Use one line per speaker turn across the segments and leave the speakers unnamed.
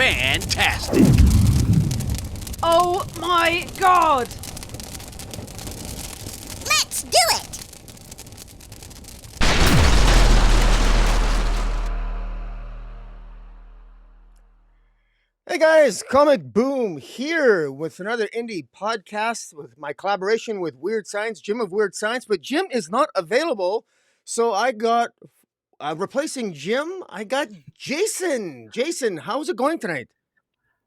fantastic.
Oh my god!
Let's do it!
Hey guys, Comic Boom here with another indie podcast with my collaboration with Weirdscience, Jim of Weirdscience. But Jim is not available, so I got replacing Jim. I got Jason. Jason, how's it going tonight?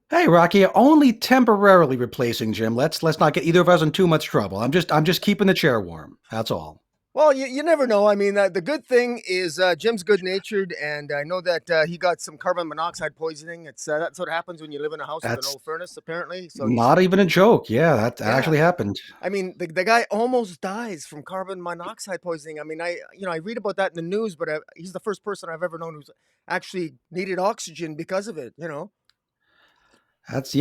Hey Rocky, only temporarily replacing Jim. Let's not get either of us in too much trouble. I'm just keeping the chair warm. That's all.
Well, you never know. I mean, the good thing is Jim's good-natured, and I know that he got some carbon monoxide poisoning. It's that's what happens when you live in a house with an old furnace, apparently. So
not even a joke. Yeah, that actually happened.
I mean, the guy almost dies from carbon monoxide poisoning. I mean, I read about that in the news, but he's the first person I've ever known who's actually needed oxygen because of it.
That's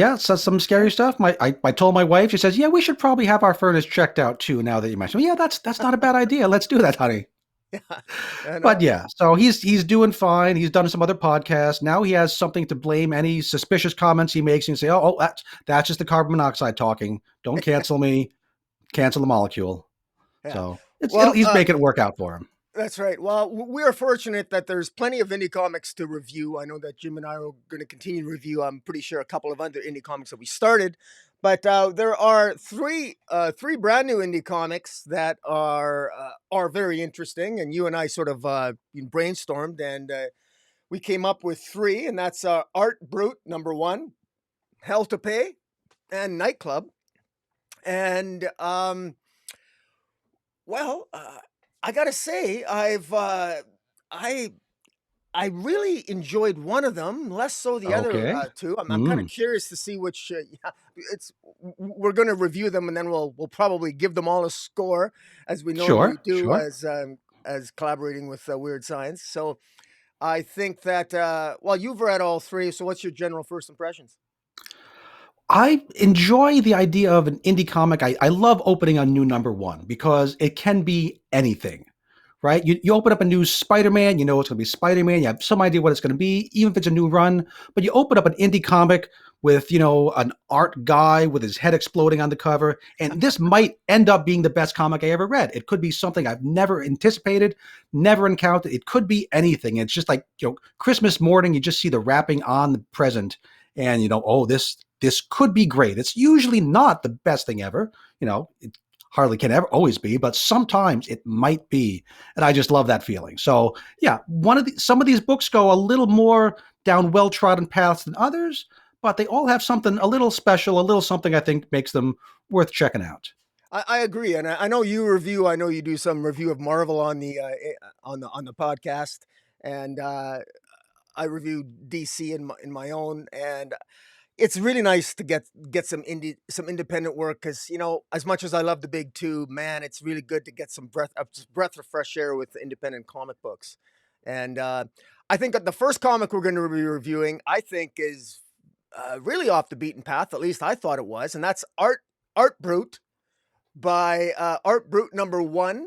some scary stuff. I told my wife. She says, "Yeah, we should probably have our furnace checked out too." Now that you mentioned, yeah, that's not a bad idea. Let's do that, honey.
Yeah,
but yeah, so he's doing fine. He's done some other podcasts. Now he has something to blame any suspicious comments he makes and say, "Oh, that's just the carbon monoxide talking. Don't cancel me. Cancel the molecule." Yeah. So he's making it work out for him.
That's right. Well, we are fortunate that there's plenty of indie comics to review. I know that Jim and I are going to continue to review, I'm pretty sure, a couple of other indie comics that we started. But there are three brand new indie comics that are very interesting. And you and I sort of brainstormed, and we came up with three. And that's Art Brut, #1, Hell to Pay, and Nightclub. And, I gotta say, I really enjoyed one of them, less so the other two. I'm kind of curious to see which. We're going to review them, and then we'll probably give them all a score, as we normally do as collaborating with Weirdscience. So I think that you've read all three. So what's your general first impressions?
I enjoy the idea of an indie comic. I love opening a new #1 because it can be anything, right? You open up a new Spider-Man, you know it's going to be Spider-Man. You have some idea what it's going to be, even if it's a new run. But you open up an indie comic with, an art guy with his head exploding on the cover. And this might end up being the best comic I ever read. It could be something I've never anticipated, never encountered. It could be anything. It's just like, Christmas morning, you just see the wrapping on the present. And, this could be great. It's usually not the best thing ever. It hardly can ever always be, but sometimes it might be. And I just love that feeling. So yeah, some of these books go a little more down well-trodden paths than others, but they all have something a little special, a little something I think makes them worth checking out.
I agree. And I know you do some review of Marvel on the podcast. And I review DC in my own, and it's really nice to get some independent work because, as much as I love the big two, man, it's really good to get some breath of fresh air with independent comic books. And I think that the first comic we're going to be reviewing, I think, is really off the beaten path. At least I thought it was, and that's Art Brut by Art Brut #1,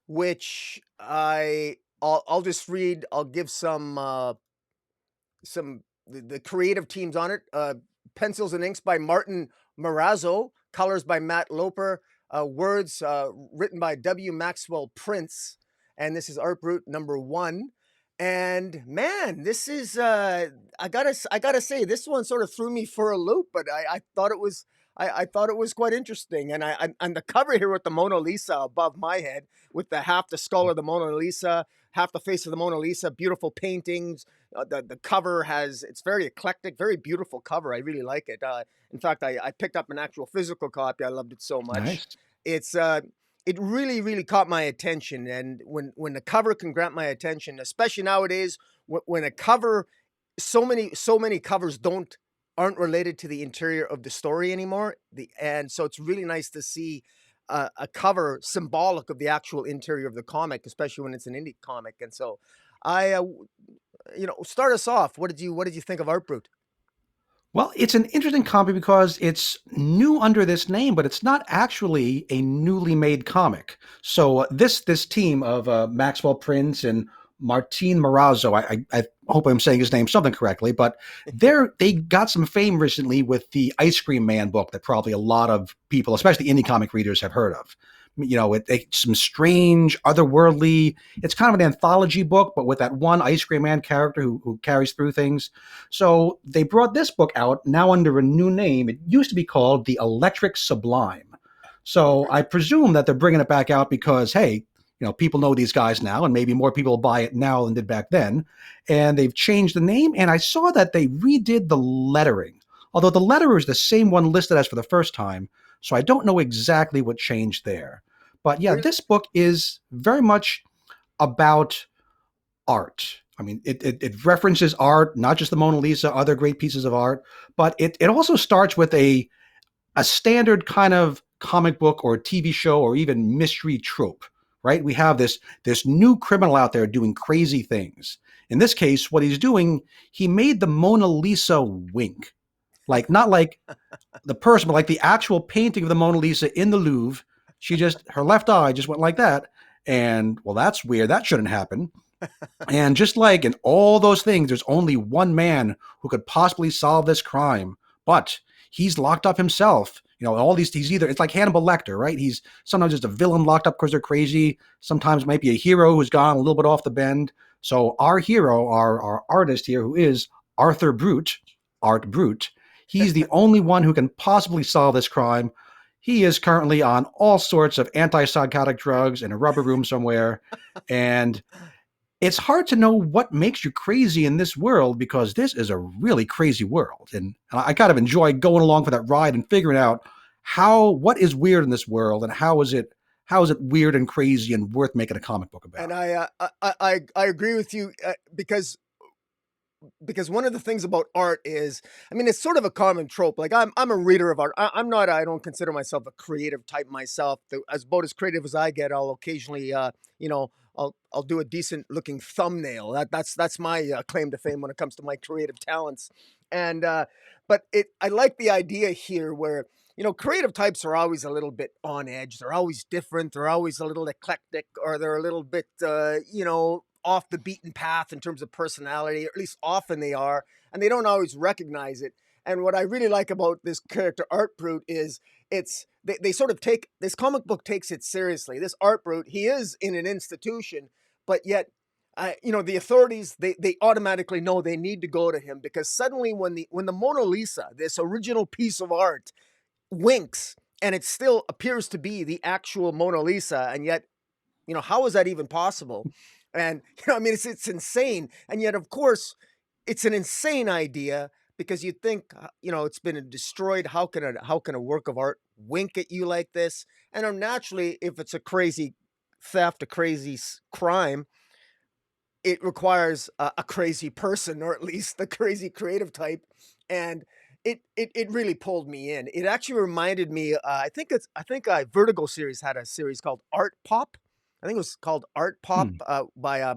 which I'll just read. I'll give some the creative teams on it. Pencils and inks by Martin Marazzo, colors by Matt Loper, words written by W. Maxwell Prince, and this is Art Brut #1. And man, this is I gotta say, this one sort of threw me for a loop, but I thought it was quite interesting. And and the cover here with the Mona Lisa above my head, with half the skull of the Mona Lisa, half the face of the Mona Lisa, beautiful paintings. The cover it's very eclectic, very beautiful cover. I really like it. In fact, I picked up an actual physical copy. I loved it so much.
Nice.
It really, really caught my attention. And when the cover can grant my attention, especially nowadays, when a cover, so many covers aren't related to the interior of the story anymore. And so it's really nice to see a cover symbolic of the actual interior of the comic, especially when it's an indie comic. And so start us off. What did you think of Art Brut?
Well, it's an interesting comic because it's new under this name, but it's not actually a newly made comic. So this team of Maxwell Prince and Martin Morazzo. I hope I'm saying his name something correctly, but they got some fame recently with the Ice Cream Man book that probably a lot of people, especially indie comic readers, have heard of. It's some strange, otherworldly. It's kind of an anthology book, but with that one Ice Cream Man character who carries through things. So they brought this book out now under a new name. It used to be called The Electric Sublime. So I presume that they're bringing it back out because, hey, people know these guys now, and maybe more people buy it now than did back then. And they've changed the name, and I saw that they redid the lettering, although the letterer is the same one listed as for the first time, so I don't know exactly what changed there. But yeah, this book is very much about art. I mean, it references art, not just the Mona Lisa, other great pieces of art, but it also starts with a standard kind of comic book or TV show or even mystery trope. Right? We have this new criminal out there doing crazy things. In this case, what he's doing, he made the Mona Lisa wink. Like, not like the person, but like the actual painting of the Mona Lisa in the Louvre. Her left eye just went like that. And, well, that's weird. That shouldn't happen. And just like in all those things, there's only one man who could possibly solve this crime. But he's locked up himself. All these, it's like Hannibal Lecter, right? He's sometimes just a villain locked up because they're crazy. Sometimes might be a hero who's gone a little bit off the bend. So our hero, our artist here, who is Arthur Brut, Art Brut, he's the only one who can possibly solve this crime. He is currently on all sorts of antipsychotic drugs in a rubber room somewhere. And it's hard to know what makes you crazy in this world because this is a really crazy world. And I kind of enjoy going along for that ride and figuring out what is weird in this world and how is it weird and crazy and worth making a comic book about.
And I agree with you because one of the things about art is, I mean, it's sort of a common trope. Like I'm a reader of art. I don't consider myself a creative type myself. About as creative as I get, I'll occasionally, I'll do a decent looking thumbnail. That's my claim to fame when it comes to my creative talents. And but I like the idea here where creative types are always a little bit on edge. They're always different. They're always a little eclectic, or they're a little bit off the beaten path in terms of personality. Or at least often they are, and they don't always recognize it. And what I really like about this character Art Brut is they sort of take this comic book takes it seriously. This Art Brut, he is in an institution, but yet, the authorities they automatically know they need to go to him because suddenly when the Mona Lisa, this original piece of art, winks and it still appears to be the actual Mona Lisa, and yet, how is that even possible? And I mean, it's insane, and yet, of course, it's an insane idea. Because you'd think, it's been destroyed. How can a work of art wink at you like this? And naturally, if it's a crazy theft, a crazy crime, it requires a crazy person, or at least the crazy creative type. And it really pulled me in. It actually reminded me. I think Vertigo series had a series called Art Pop. I think it was called Art Pop by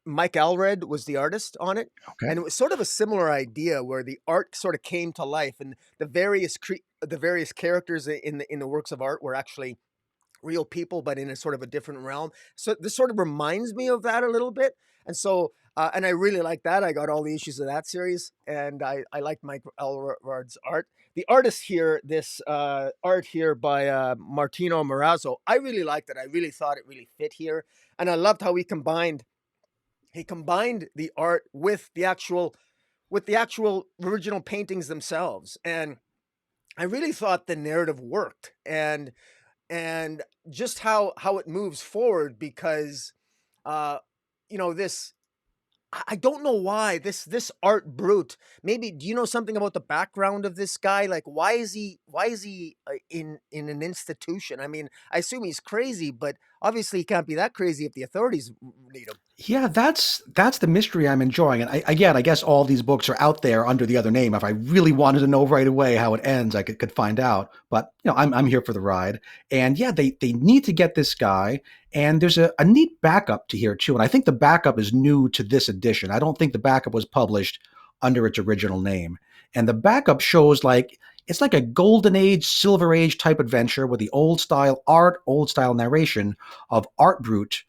Mike Allred was the artist on it.
Okay.
And it was sort of a similar idea where the art sort of came to life, and the various characters in the works of art were actually real people, but in a sort of a different realm. So this sort of reminds me of that a little bit. And so, and I really like that. I got all the issues of that series, and I liked Mike Allred's art. The artist here, this art here by Martino Morazzo, I really liked it. I really thought it really fit here, and I loved how he combined the art with the actual original paintings themselves. And I really thought the narrative worked, and just how it moves forward, because this, I don't know why this Art Brut. Maybe do you know something about the background of this guy? Like, why is he in an institution? I mean, I assume he's crazy, but obviously he can't be that crazy if the authorities need him.
Yeah, that's the mystery I'm enjoying. And I guess all these books are out there under the other name. If I really wanted to know right away how it ends, I could find out. But I'm here for the ride. And yeah, they need to get this guy. And there's a neat backup to here too. And I think the backup is new to this edition. I don't think the backup was published under its original name. And the backup shows it's like a golden age, silver age type adventure with the old style art, old style narration of Art Brut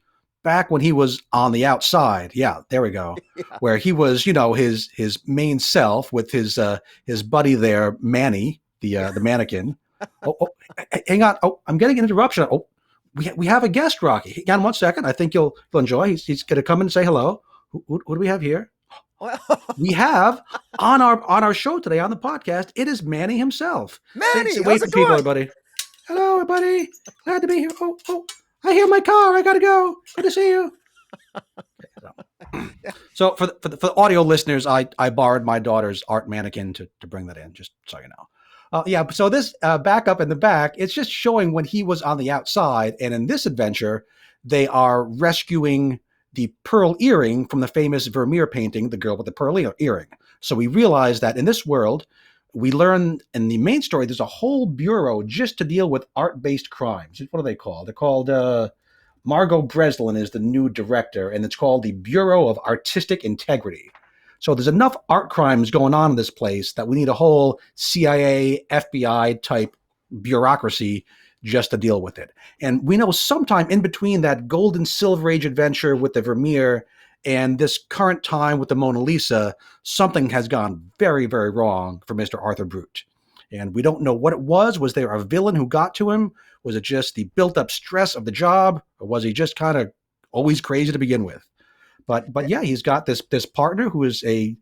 back when he was on the outside. Yeah, there we go.
Yeah.
Where he was, his main self with his buddy there, Manny, the mannequin. Hang on. Oh, I'm getting an interruption. Oh, we have a guest, Rocky. Hang on 1 second. I think you'll enjoy. He's going to come and say hello. What do we have here? We have on our show today on the podcast. It is Manny himself.
Manny,
wait for people, everybody. Hello, everybody. Glad to be here. Oh, I hear my car. I gotta go. Good to see you. So for the audio listeners, I borrowed my daughter's art mannequin to bring that in, just so you know. Yeah. So this back up in the back, it's just showing when he was on the outside, and in this adventure, they are rescuing the pearl earring from the famous Vermeer painting, The Girl with the Pearl Earring. So we realize that in this world, we learn in the main story, there's a whole bureau just to deal with art-based crimes. What are they called? They're called, Margot Breslin is the new director, and it's called the Bureau of Artistic Integrity. So there's enough art crimes going on in this place that we need a whole CIA, FBI type bureaucracy just to deal with it. And we know sometime in between that golden Silver Age adventure with the Vermeer and this current time with the Mona Lisa, something has gone very, very wrong for Mr. Arthur Brut. And we don't know what it was. Was there a villain who got to him? Was it just the built-up stress of the job? Or was he just kind of always crazy to begin with? But yeah, he's got this partner who is a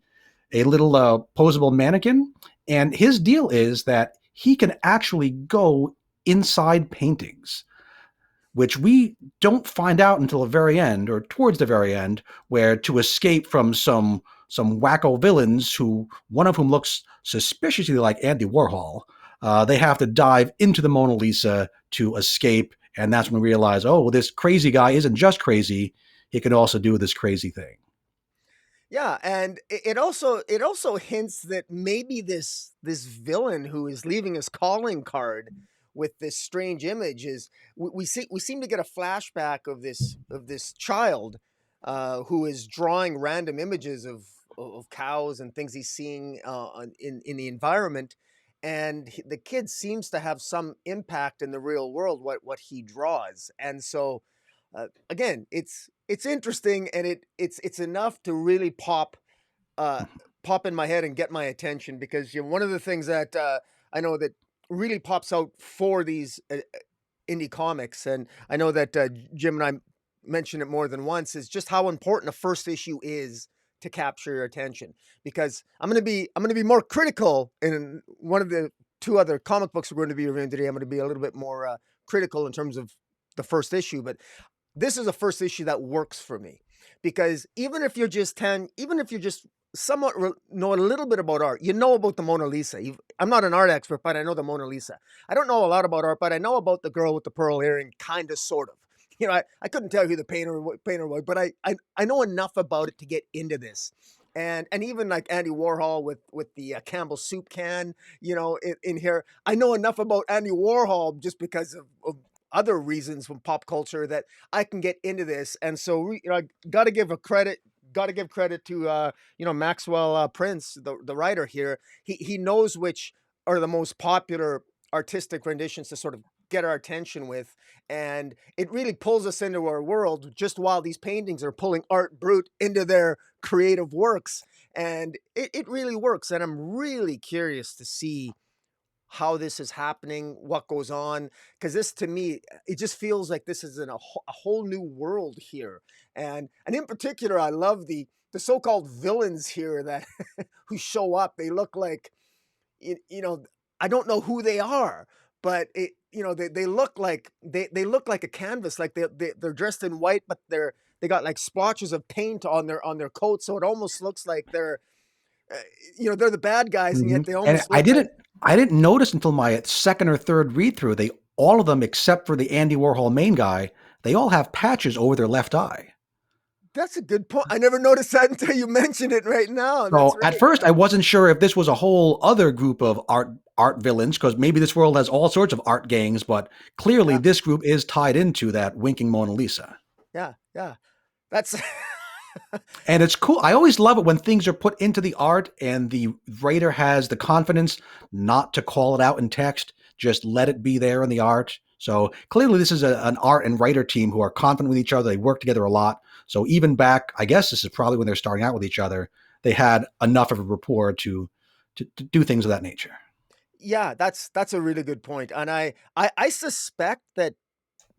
little posable mannequin. And his deal is that he can actually go inside paintings, which we don't find out until the very end, or towards the very end, where to escape from some wacko villains, who one of whom looks suspiciously like Andy Warhol, they have to dive into the Mona Lisa to escape. And that's when we realize, oh, well, this crazy guy isn't just crazy. He can also do this crazy thing.
Yeah, and it also hints that maybe this villain who is leaving his calling card with this strange image is we seem to get a flashback of this child who is drawing random images of cows and things he's seeing in the environment, and the kid seems to have some impact in the real world what he draws. And so again, it's interesting, and it's enough to really pop in my head and get my attention, because one of the things that I know that really pops out for these indie comics, and I know that Jim and I mentioned it more than once, is just how important a first issue is to capture your attention. Because I'm going to be more critical in one of the two other comic books we're going to be reviewing today. I'm going to be a little bit more critical in terms of the first issue, but this is a first issue that works for me, because even if you're just somewhat know a little bit about art, about the Mona Lisa. I'm not an art expert, but I know the Mona Lisa. I don't know a lot about art, but I know about the girl with the pearl earring, kind of, sort of. I couldn't tell you who the painter was, but I know enough about it to get into this. And even like Andy Warhol with the Campbell soup can, in here. I know enough about Andy Warhol just because of other reasons from pop culture that I can get into this. And so, I got to give credit to Maxwell Prince, the writer here. He knows which are the most popular artistic renditions to sort of get our attention with, and it really pulls us into our world just while these paintings are pulling Art Brut into their creative works, and it really works. And I'm really curious to see how this is happening, what goes on, because this, to me, it just feels like this is in a whole new world here. And in particular, I love the so-called villains here that who show up. They look like, I don't know who they are, but they look like they look like a canvas. Like they're dressed in white, but they got like splotches of paint on their coat, so it almost looks like they're they're the bad guys, and yet they almost.
And I didn't notice until my second or third read through. All of them, except for the Andy Warhol main guy, they all have patches over their left eye.
That's a good point. I never noticed that until you mentioned it right now.
So at first, I wasn't sure if this was a whole other group of art villains, because maybe this world has all sorts of art gangs, but clearly this group is tied into that winking Mona Lisa.
Yeah. That's.
And it's cool. I always love it when things are put into the art and the writer has the confidence not to call it out in text, just let it be there in the art. So clearly, this is an art and writer team who are confident with each other. They work together a lot. So even back, I guess this is probably when they're starting out with each other, they had enough of a rapport to do things of that nature.
Yeah, that's a really good point, and I suspect that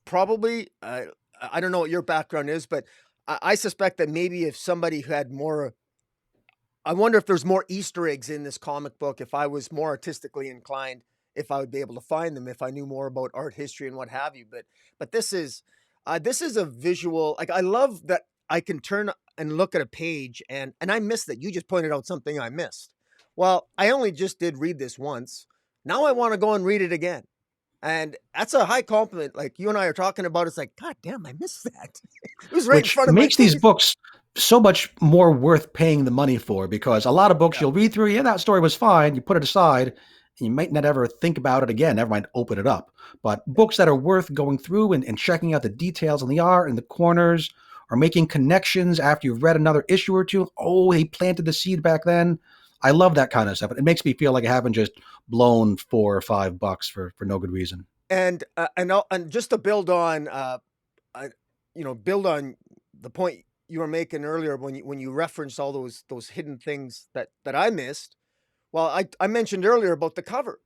probably I don't know what your background is, but I suspect that maybe if somebody who had more, I wonder if there's more Easter eggs in this comic book. If I was more artistically inclined, if I would be able to find them, if I knew more about art history and what have you. But this is a visual. Like I love that I can turn and look at a page, and I missed that. You just pointed out something I missed. Well, I only just did read this once. Now I want to go and read it again. And that's a high compliment. Like you and I are talking about, it's like, God damn, I missed that. It was right in
Which
front of my
makes these
face.
books so much more worth paying the money for, because a lot of books
Yeah.
you'll read through, yeah, that story was fine, you put it aside, and you might not ever think about it again, never mind open it up. But books that are worth going through and checking out the details on the art and the corners, or making connections after you've read another issue or two. Oh, he planted the seed back then. I love that kind of stuff. It makes me feel like I haven't just blown $4 or $5 for no good reason.
And just to build on, I, build on the point you were making earlier when you referenced all those hidden things that I missed. Well, I mentioned earlier about the cover.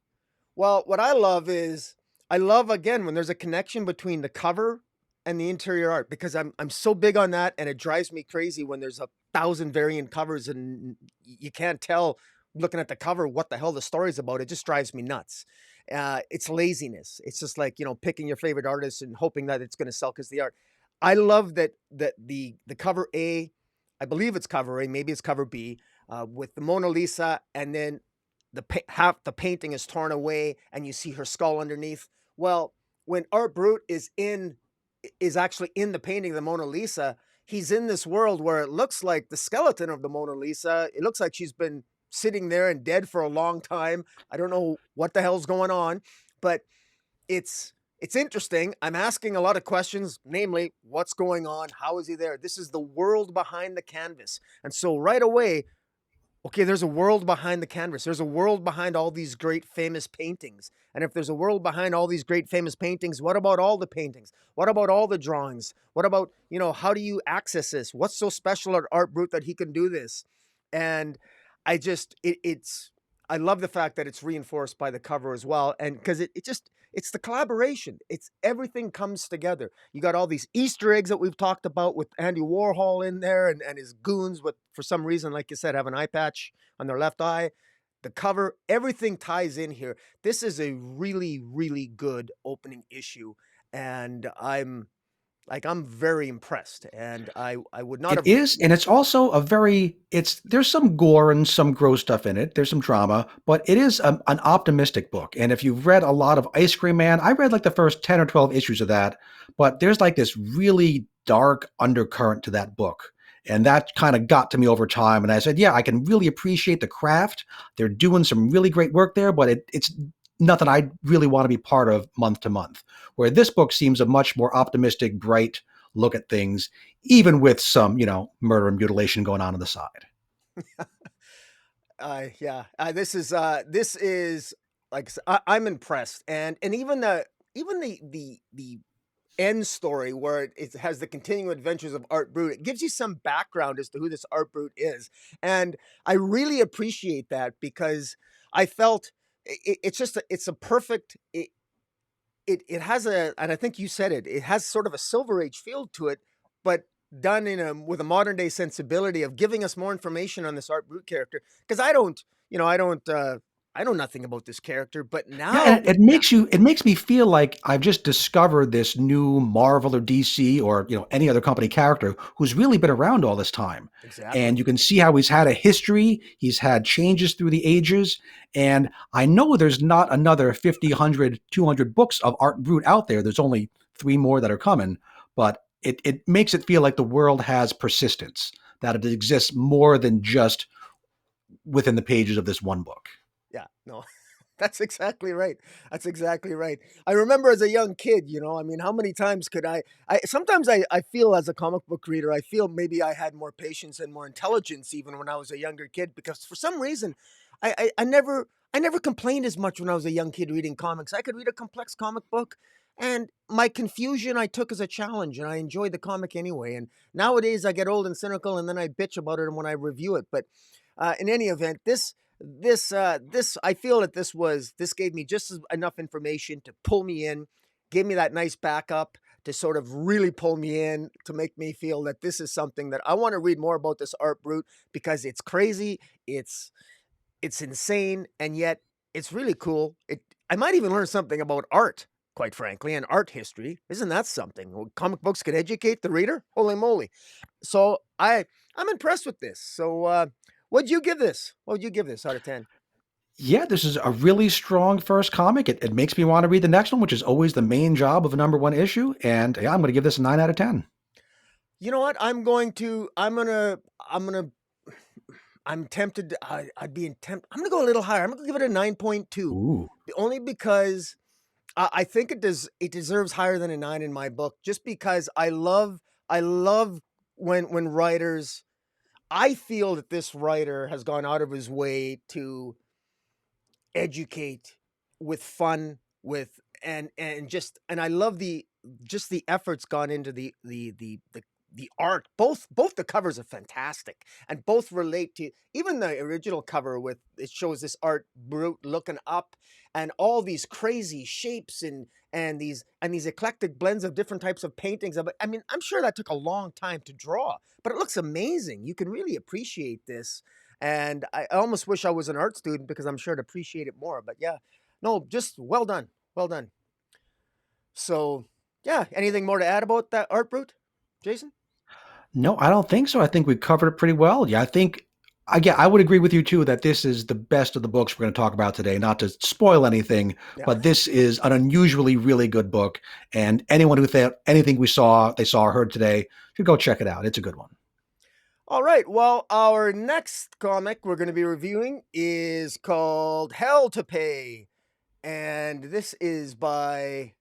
Well, what I love is I love again when there's a connection between the cover and the interior art, because I'm so big on that, and it drives me crazy when there's 1,000 variant covers and you can't tell looking at the cover what the hell the story's about. It just drives me nuts. It's laziness. It's just like picking your favorite artist and hoping that it's going to sell because the art. I love that the cover A, I believe it's cover A, maybe it's cover B, with the Mona Lisa, and then half the painting is torn away and you see her skull underneath. Well, when Art Brut is actually in the painting of the Mona Lisa, he's in this world where it looks like the skeleton of the Mona Lisa. It looks like she's been sitting there and dead for a long time. I don't know what the hell's going on, but it's interesting. I'm asking a lot of questions, namely, what's going on? How is he there? This is the world behind the canvas. And so right away, okay, there's a world behind the canvas. There's a world behind all these great famous paintings. And if there's a world behind all these great famous paintings, what about all the paintings? What about all the drawings? What about, how do you access this? What's so special at Art Brut that he can do this? And I just, I love the fact that it's reinforced by the cover as well. And because it's the collaboration. It's everything comes together. You got all these Easter eggs that we've talked about with Andy Warhol in there and his goons with, for some reason, like you said, have an eye patch on their left eye. The cover, everything ties in here. This is a really, really good opening issue. And I'm very impressed. And I would not
It
have.
is, and it's also there's some gore and some gross stuff in it. There's some drama, but it is an optimistic book. And if you've read a lot of Ice Cream Man, I read like the first 10 or 12 issues of that, but there's like this really dark undercurrent to that book. And that kind of got to me over time. And I said, yeah, I can really appreciate the craft. They're doing some really great work there, but it's nothing I really want to be part of month to month. Where this book seems a much more optimistic, bright look at things, even with some, murder and mutilation going on the side.
Yeah, this is like I'm impressed, and even the end story where it has the continuing adventures of Art Brut. It gives you some background as to who this Art Brut is, and I really appreciate that because I felt it's a perfect. It has and I think you said it has sort of a Silver Age feel to it, but done with a modern day sensibility of giving us more information on this Art Brut character. Because I know nothing about this character, but
Yeah,
now,
and it makes me feel like I've just discovered this new Marvel or DC or any other company character who's really been around all this time.
exactly.
And you can see how he's had a history, he's had changes through the ages, and I know there's not another 50, 100, 200 books of Art Brut out there. There's only 3 more that are coming, but it makes it feel like the world has persistence, that it exists more than just within the pages of this one book.
Yeah, no, that's exactly right. That's exactly right. I remember as a young kid, I mean, how many times could I sometimes I feel as a comic book reader, I feel maybe I had more patience and more intelligence even when I was a younger kid, because for some reason I never complained as much when I was a young kid reading comics. I could read a complex comic book And my confusion I took as a challenge, and I enjoyed the comic anyway. And nowadays I get old and cynical, and then I bitch about it when I review it. But in any event, this I feel that this gave me just enough information to pull me in, gave me that nice backup to sort of really pull me in, to make me feel that this is something that I want to read more about, this art, Brute, because it's crazy, it's insane, and yet it's really cool. I might even learn something about art, quite frankly, and art history. Isn't that something? Well, comic books can educate the reader. Holy moly! So I'm impressed with this. So what'd you give this? What would you give this out of 10?
Yeah, this is a really strong first comic. It makes me want to read the next one, which is always the main job of a number one issue. And yeah, I'm going to give this a 9 out of 10.
You know what? I'm tempted. I'd be tempted. I'm gonna go a little higher. I'm gonna give it a 9.2,
Ooh.
only because I think it deserves higher than a 9 in my book, just because I love when writers. I feel that this writer has gone out of his way to educate with fun, with and I love the efforts gone into the art. Both the covers are fantastic, and both relate to even the original cover. With it shows this art, Brute looking up, and all these crazy shapes, and these eclectic blends of different types of paintings. I mean, I'm sure that took a long time to draw, but it looks amazing. You can really appreciate this, and I almost wish I was an art student, because I'm sure to appreciate it more. But yeah, no, just well done, well done. So yeah, anything more to add about that art, Brute, Jason?
No, I don't think so. I think we covered it pretty well. Yeah, I think again, I would agree with you too that this is the best of the books we're going to talk about today. Not to spoil anything,
Yeah.
but this is an unusually really good book. And anyone who thought anything they saw or heard today should go check it out. It's a good one.
All right. Well, our next comic we're going to be reviewing is called Hell to Pay, and this is by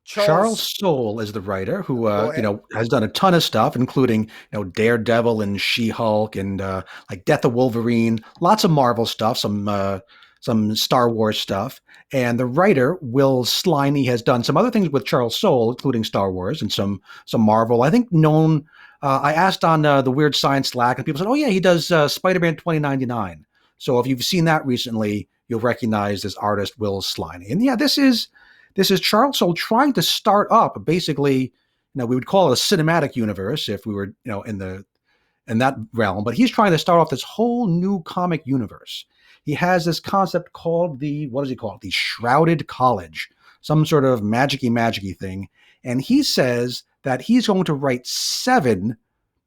Charles
Charles.
Soule is the writer who,
Go ahead.
has done a ton of stuff, including, Daredevil and She-Hulk and like Death of Wolverine, lots of Marvel stuff, some Star Wars stuff. And the writer, Will Sliney, has done some other things with Charles Soule, including Star Wars and some Marvel. I think known. I asked on the Weirdscience Slack, and people said, "Oh yeah, he does Spider-Man 2099." So if you've seen that recently, you'll recognize this artist, Will Sliney. And yeah, this is Charles Soule trying to start up basically, we would call it a cinematic universe if we were, in that realm, but he's trying to start off this whole new comic universe. He has this concept called what does he call it? The Shrouded College, some sort of magicy thing. And he says that he's going to write 7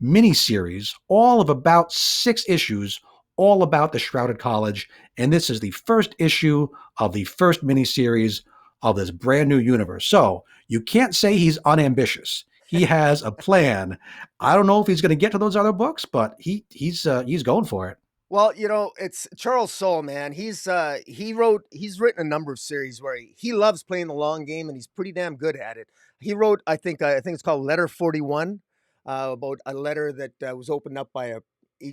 miniseries, all of about 6 issues, all about the Shrouded College. And this is the first issue of the first miniseries of this brand new universe. So you can't say he's unambitious. He has a plan. I don't know if he's going to get to those other books, but he's going for it.
Well, it's Charles Soule, man. He's written a number of series where he loves playing the long game, and he's pretty damn good at it. He wrote, I think it's called Letter 41, about a letter that was opened up by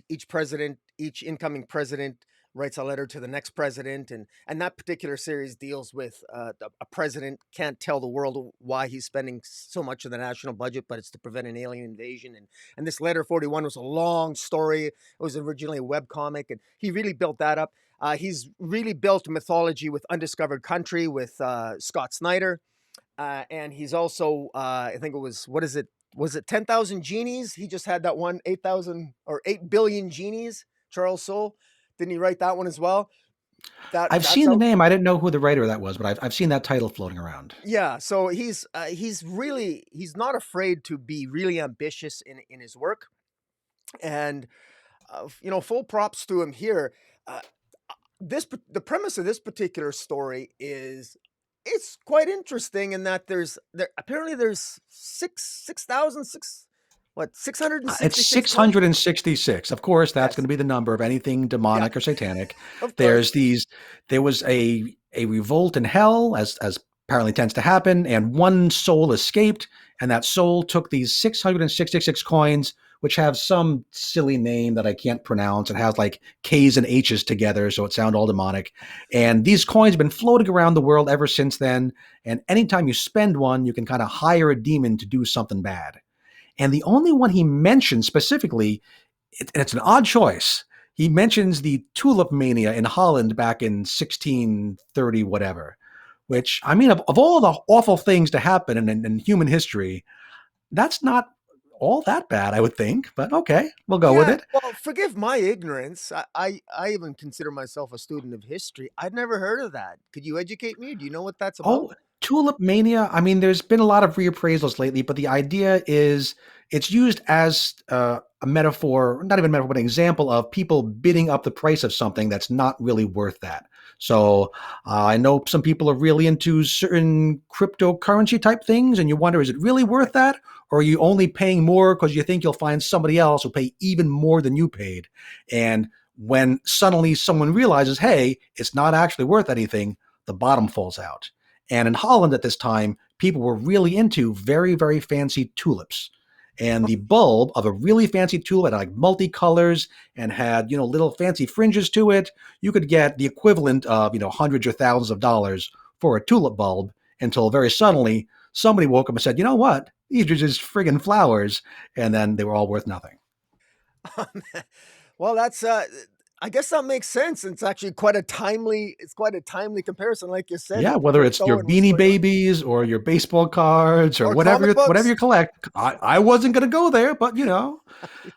each incoming president writes a letter to the next president, and that particular series deals with a president can't tell the world why he's spending so much of the national budget, but it's to prevent an alien invasion. And this Letter 41 was a long story. It was originally a web comic, and he really built that up. He's really built mythology with Undiscovered Country with Scott Snyder, and he's also I think it was, what is it? Was it 10,000 Genies? He just had that one, 8,000 or 8 billion Genies. Charles Soule, didn't he write that one as well?
I've
That's
seen the
out.
name. I didn't know who the writer of that was, but I've seen that title floating around.
Yeah, so he's not afraid to be really ambitious in his work, and full props to him here. Uh, the premise of this particular story is, it's quite interesting in that apparently there's 666
It's
coins.
666. Of course, that's going
Yes,
to be the number of anything
yeah,
demonic or satanic.
of course.
There was a revolt in hell, as apparently tends to happen, and one soul escaped, and that soul took these 666 coins, which have some silly name that I can't pronounce. It has like K's and H's together, so it sounds all demonic. And these coins have been floating around the world ever since then. And anytime you spend one, you can kind of hire a demon to do something bad. And the only one he mentions specifically, it's an odd choice. He mentions the tulip mania in Holland back in 1630, whatever. Which, I mean, of all the awful things to happen in human history, that's not all that bad, I would think. But okay, we'll go with
Yeah,
it.
well, forgive my ignorance. I even consider myself a student of history. I'd never heard of that. Could you educate me? Do you know what that's about?
Oh, tulip mania. I mean, there's been a lot of reappraisals lately, but the idea is it's used as a metaphor, not even a metaphor, but an example of people bidding up the price of something that's not really worth that. So I know some people are really into certain cryptocurrency type things, and you wonder, is it really worth that? Or are you only paying more because you think you'll find somebody else who'll pay even more than you paid? And when suddenly someone realizes, hey, it's not actually worth anything, the bottom falls out. And in Holland at this time, people were really into very, very fancy tulips. And the bulb of a really fancy tulip had like multicolors and had, little fancy fringes to it. You could get the equivalent of, hundreds or thousands of dollars for a tulip bulb until very suddenly somebody woke up and said, you know what? These are just friggin' flowers. And then they were all worth nothing.
Well, that's I guess that makes sense. It's actually quite a timely comparison, like you said,
Yeah,
with
whether it's your
crypto and what's
Beanie
going on.
Babies or your baseball cards or
Or
whatever
comic
whatever
books.
you collect. I wasn't going to go there, but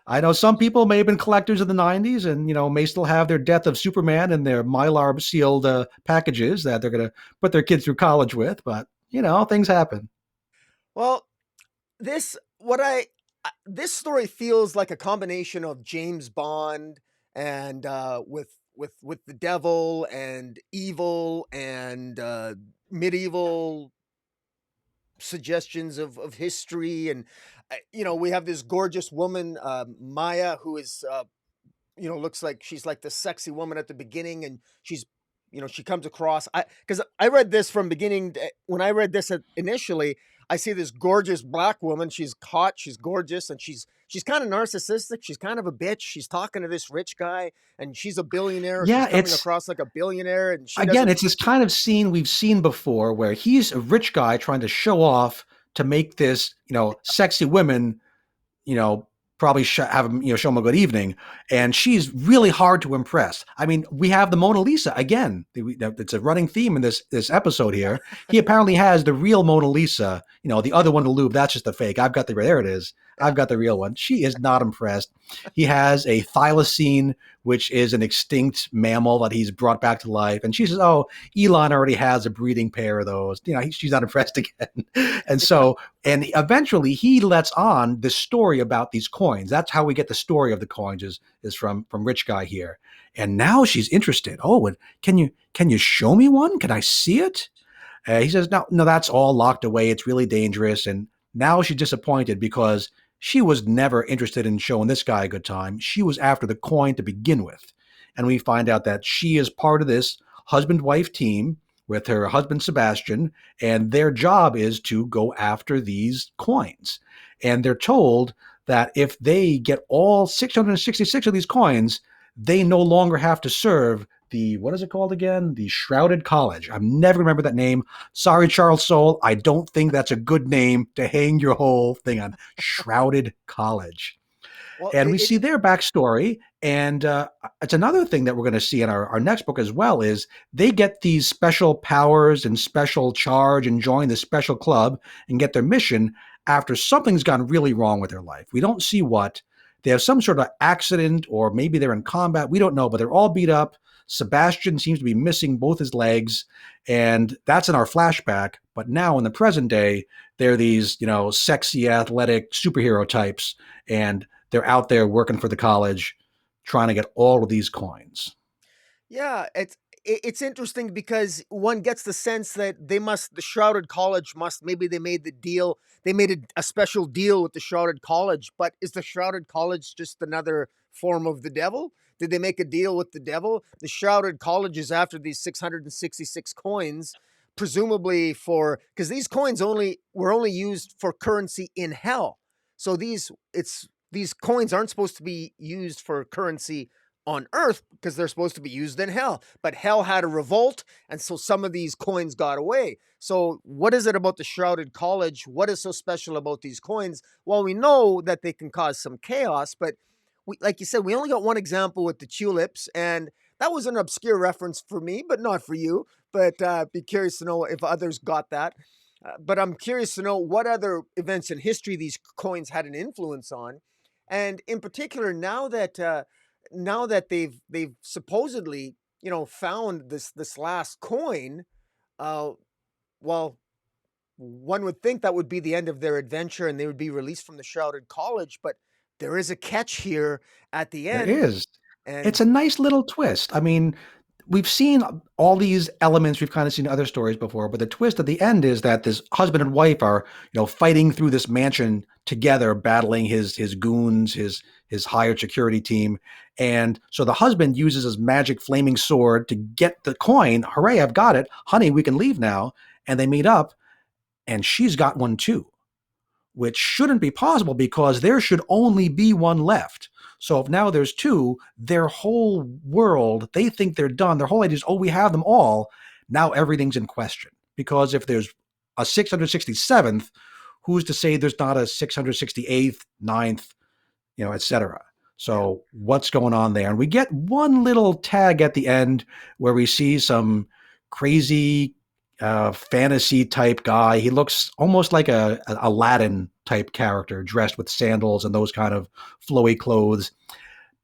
I know some people may have been collectors in the 90s and, may still have their Death of Superman and their Millar sealed packages that they're going to put their kids through college with. But, things happen.
Well, this what this story feels like a combination of James Bond and with the devil and evil and medieval suggestions of history. And we have this gorgeous woman, Maya, who is looks like she's like the sexy woman at the beginning, and she's she comes across, I because I read this from beginning when I read this initially. I see this gorgeous black woman. She's hot, she's gorgeous, and she's kind of narcissistic. She's kind of a bitch. She's talking to this rich guy, and she's a billionaire. She's
Yeah,
coming across like a billionaire, and she
again,
doesn't.
it's this kind of scene we've seen before where he's a rich guy trying to show off to make this, sexy women you know, probably have him, show him a good evening. And she's really hard to impress. I mean, we have the Mona Lisa again. It's a running theme in this episode here. He apparently has the real Mona Lisa. The other one in the Louvre, that's just a fake. There it is. I've got the real one. She is not impressed. He has a thylacine, which is an extinct mammal that he's brought back to life. And she says, oh, Elon already has a breeding pair of those. She's not impressed again. And eventually he lets on the story about these coins. That's how we get the story of the coins is from Rich Guy here. And now she's interested. Oh, and can you show me one? Can I see it? He says, no, that's all locked away. It's really dangerous. And now she's disappointed because she was never interested in showing this guy a good time. She was after the coin to begin with. And we find out that she is part of this husband-wife team with her husband, Sebastian, and their job is to go after these coins. And they're told that if they get all 666 of these coins, they no longer have to serve what is it called again? The Shrouded College. I'm never remember that name. Sorry, Charles Soule. I don't think that's a good name to hang your whole thing on. Shrouded College.
Well,
And we see their backstory. And it's another thing that we're going to see in our next book as well is they get these special powers and special charge and join the special club and get their mission after something's gone really wrong with their life. We don't see what. They have some sort of accident or maybe they're in combat. We don't know, but they're all beat up. Sebastian seems to be missing both his legs, and that's in our flashback. But now in the present day, they're these, sexy, athletic superhero types, and they're out there working for the college, trying to get all of these coins.
Yeah, it's interesting because one gets the sense that the Shrouded College maybe they made the deal, they made a special deal with the Shrouded College, but is the Shrouded College just another form of the devil? Did they make a deal with the devil? The Shrouded College is after these 666 coins, presumably because these coins were only used for currency in hell. So these coins aren't supposed to be used for currency on Earth because they're supposed to be used in hell. But hell had a revolt, and so some of these coins got away. So what is it about the Shrouded College? What is so special about these coins? Well, we know that they can cause some chaos, but like you said, we only got one example with the tulips, and that was an obscure reference for me, but not for you. But be curious to know if others got that. But I'm curious to know what other events in history these coins had an influence on, and in particular, now that they've supposedly found this last coin, uh, well, one would think that would be the end of their adventure and they would be released from the Shrouded College, but there is a catch here at the
There
end,
is. It's
and
a nice little twist. I mean, we've seen all these elements. We've kind of seen other stories before, but the twist at the end is that this husband and wife are, fighting through this mansion together, battling his goons, his hired security team. And so the husband uses his magic flaming sword to get the coin. Hooray, I've got it. Honey, we can leave now. And they meet up, and she's got one too, which shouldn't be possible because there should only be one left. So if now there's two, their whole world, they think they're done. Their whole idea is, oh, we have them all. Now everything's in question. Because if there's a 667th, who's to say there's not a 668th, 9th, et cetera. So what's going on there? And we get one little tag at the end where we see some crazy fantasy type guy. He looks almost like a Aladdin type character, dressed with sandals and those kind of flowy clothes.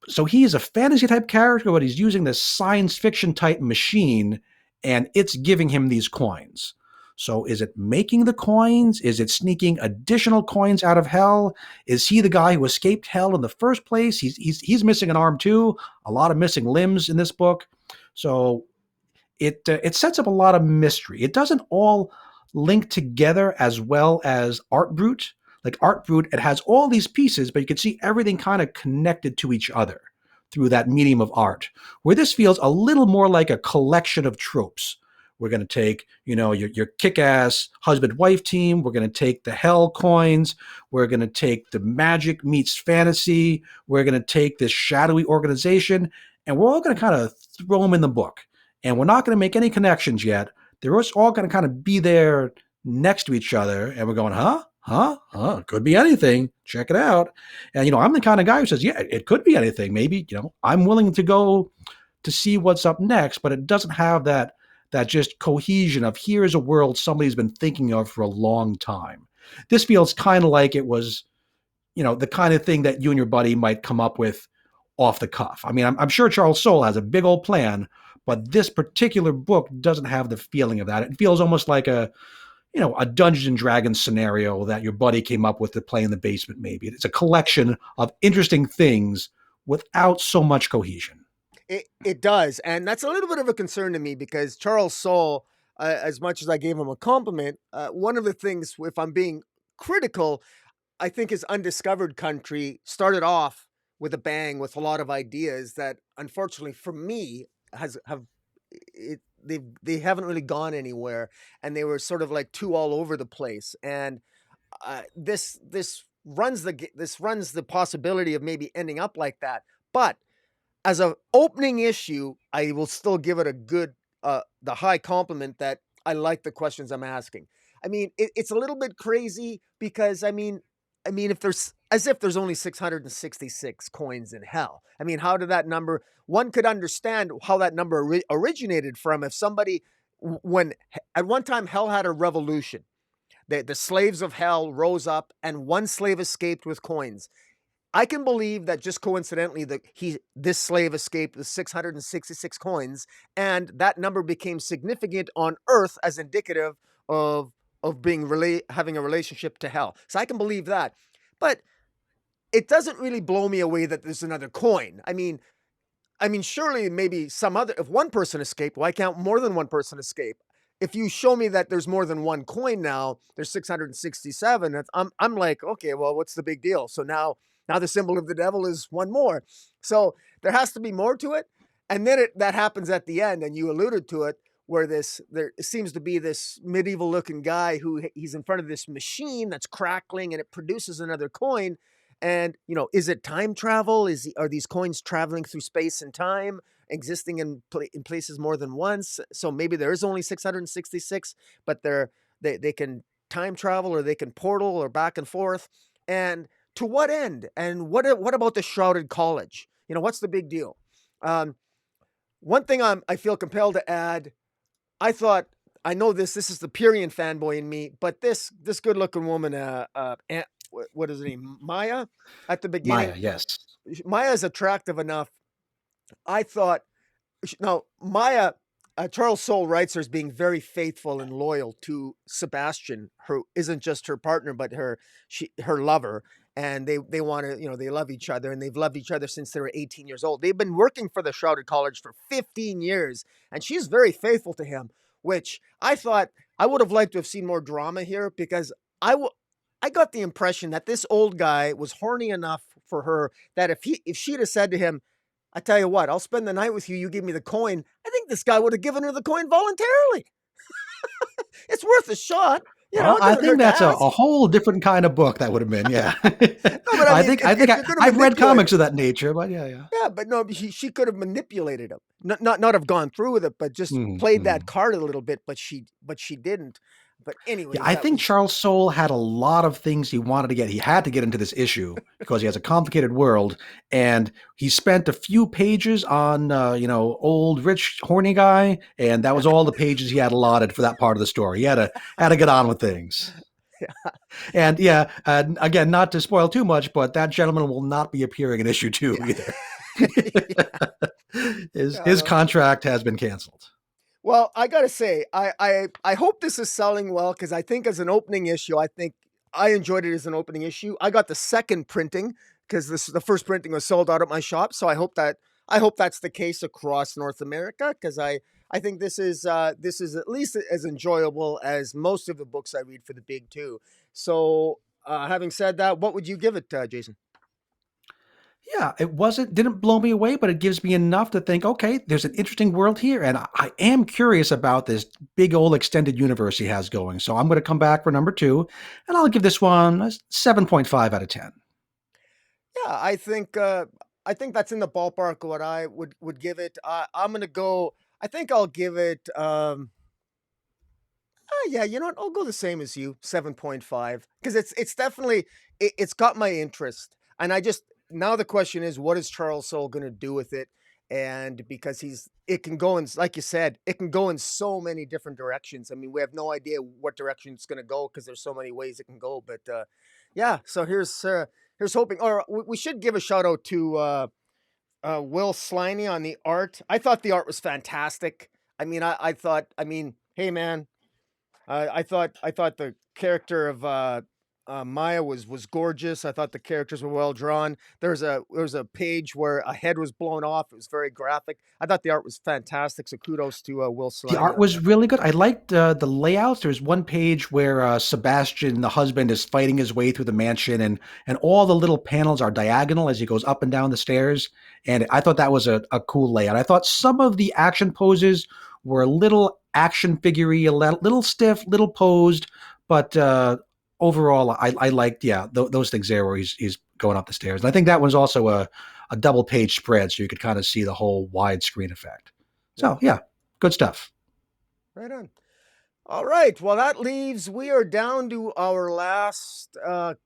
So he's a fantasy type character, but he's using this science fiction type machine, and it's giving him these coins. So is it making the coins? Is it sneaking additional coins out of hell? Is he the guy who escaped hell in the first place? He's missing an arm too. A lot of missing limbs in this book. So it sets up a lot of mystery. It doesn't all link together as well as Art Brut. Like Art Brut, it has all these pieces, but you can see everything kind of connected to each other through that medium of art. Where this feels a little more like a collection of tropes. We're going to take, your kick-ass husband-wife team. We're going to take the hell coins. We're going to take the magic meets fantasy. We're going to take this shadowy organization, and we're all going to kind of throw them in the book. And we're not going to make any connections yet. They're all going to kind of be there next to each other. And we're going, it could be anything. Check it out. And, I'm the kind of guy who says, yeah, it could be anything. Maybe, I'm willing to go to see what's up next, but it doesn't have that just cohesion of here's a world somebody's been thinking of for a long time. This feels kind of like it was, the kind of thing that you and your buddy might come up with off the cuff. I mean, I'm sure Charles Soule has a big old plan, but this particular book doesn't have the feeling of that. It feels almost like a Dungeons and Dragons scenario that your buddy came up with to play in the basement, maybe. It's a collection of interesting things without so much cohesion.
It does, and that's a little bit of a concern to me because Charles Soule, as much as I gave him a compliment, one of the things, if I'm being critical, I think his Undiscovered Country started off with a bang with a lot of ideas that, unfortunately for me, they haven't really gone anywhere, and they were sort of like too all over the place. And this runs the possibility of maybe ending up like that, but as an opening issue, I will still give it a good, the high compliment that I like the questions I'm asking. I mean, it's a little bit crazy because if there's only 666 coins in hell. I mean, how did that number? One could understand how that number originated from if somebody, when at one time hell had a revolution, the slaves of hell rose up and one slave escaped with coins. I can believe that just coincidentally this slave escaped with 666 coins, and that number became significant on Earth as indicative of having a relationship to hell. So I can believe that, but it doesn't really blow me away that there's another coin. I mean, surely maybe if one person escaped, why can't more than one person escape? If you show me that there's more than one coin now, there's 667. I'm like, okay, well, what's the big deal? So now the symbol of the devil is one more. So there has to be more to it. And then that happens at the end, and you alluded to it, where there seems to be this medieval looking guy he's in front of this machine that's crackling and it produces another coin. And is it time travel? Are these coins traveling through space and time, existing in places more than once? So maybe there is only 666, but they can time travel, or they can portal, or back and forth. And to what end? And what about the shrouded college? What's the big deal? One thing I feel compelled to add. I know this is the Pyrian fanboy in me, but this good looking woman, what is her name, Maya, at the beginning.
Maya, yes.
Maya is attractive enough. I thought, now Maya, Charles Soule writes her as being very faithful and loyal to Sebastian, who isn't just her partner, but her lover. And they want to, they love each other, and they've loved each other since they were 18 years old. They've been working for the Shrouded College for 15 years, and she's very faithful to him, which I thought I would have liked to have seen more drama here, because I got the impression that this old guy was horny enough for her that if she'd have said to him, I tell you what, I'll spend the night with you, you give me the coin, I think this guy would have given her the coin voluntarily. It's worth a shot.
I think that's a whole different kind of book that would have been, yeah.
No, but I think
I've read comics of that nature, but yeah.
Yeah, but no, she could have manipulated him, not have gone through with it, but just played that card a little bit. But she didn't. But anyway,
I think Charles Soule had a lot of things he wanted to get. He had to get into this issue because he has a complicated world, and he spent a few pages on, old rich horny guy, and that was all the pages he had allotted for that part of the story. He had to get on with things. Yeah. And again, not to spoil too much, but that gentleman will not be appearing in issue 2 either. His contract has been canceled.
Well, I gotta say, I hope this is selling well, because I think as an opening issue, I think I enjoyed it as an opening issue. I got the second printing because the first printing was sold out at my shop, so I hope that's the case across North America, because I think this is at least as enjoyable as most of the books I read for the big two. So, having said that, what would you give it, Jason?
Yeah, it didn't blow me away, but it gives me enough to think, okay, there's an interesting world here. And I am curious about this big old extended universe he has going. So I'm going to come back for number 2, and I'll give this one a 7.5 out of 10.
Yeah, I think that's in the ballpark of what I would give it. I'm going to go, I think I'll give it, yeah, you know what? I'll go the same as you, 7.5, because it's definitely, it's got my interest. And now the question is, what is Charles Soule going to do with it? And because it can go in, like you said, it can go in so many different directions. I mean, we have no idea what direction it's going to go, because there's so many ways it can go. But yeah, so here's hoping. Or we should give a shout out to Will Sliney on the art. I thought the art was fantastic. I mean, hey man, I thought the character of Maya was gorgeous. I thought the characters were well drawn. There was a page where a head was blown off. It was very graphic. I thought the art was fantastic. So kudos to Will Sliney.
The art was really good. I liked the layouts. There's one page where Sebastian, the husband, is fighting his way through the mansion, and all the little panels are diagonal as he goes up and down the stairs. And I thought that was a cool layout. I thought some of the action poses were a little action figure-y, a little stiff, little posed, but overall, I liked, those things there where he's going up the stairs. And I think that was also a double page spread, so you could kind of see the whole widescreen effect. So yeah, good stuff.
Right on. All right. Well, that leaves, we are down to our last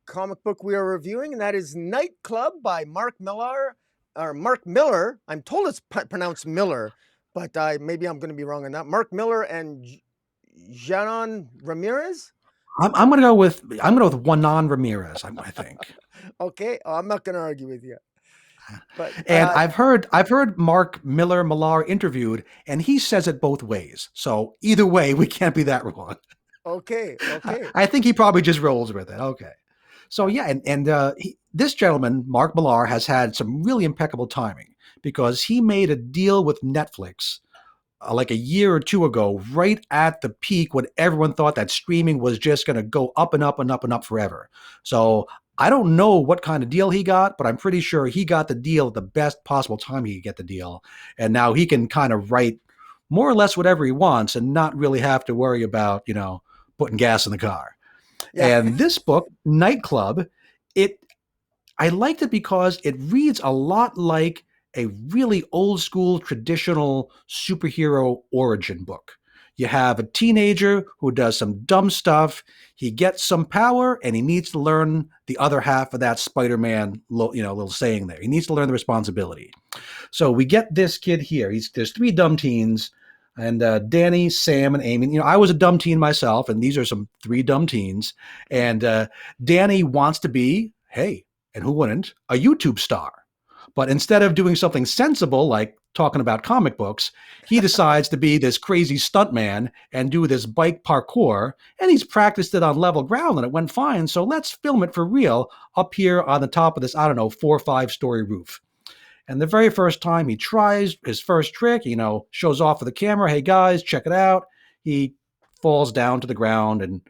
comic book we are reviewing, and that is Night Club by Mark Millar. I'm told it's pronounced Miller, but maybe I'm going to be wrong on that. Mark Millar and Juanan Ramirez.
I'm going to go with Juanan Ramirez, I think.
Okay, I'm not going to argue with you. But
I've heard Mark Millar interviewed, and he says it both ways. So either way, we can't be that wrong.
Okay.
I think he probably just rolls with it. Okay. So yeah, and this gentleman, Mark Millar, has had some really impeccable timing, because he made a deal with Netflix like a year or two ago, right at the peak when everyone thought that streaming was just going to go up and up and up and up forever. So I don't know what kind of deal he got, but I'm pretty sure he got the deal at the best possible time he could get the deal. And now he can kind of write more or less whatever he wants and not really have to worry about, putting gas in the car. Yeah. And this book, Night Club, I liked it because it reads a lot like a really old school traditional superhero origin book. You have a teenager who does some dumb stuff. He gets some power and he needs to learn the other half of that Spider-Man, little saying there. He needs to learn the responsibility. So we get this kid here. There's three dumb teens, and Danny, Sam, and Amy. I was a dumb teen myself, and these are some three dumb teens. And Danny wants to be, hey, and who wouldn't, a YouTube star. But instead of doing something sensible like talking about comic books, he decides to be this crazy stuntman and do this bike parkour. And he's practiced it on level ground and it went fine. So let's film it for real up here on the top of this, 4 or 5 story roof. And the very first time he tries his first trick, shows off for the camera, hey guys, check it out. He falls down to the ground and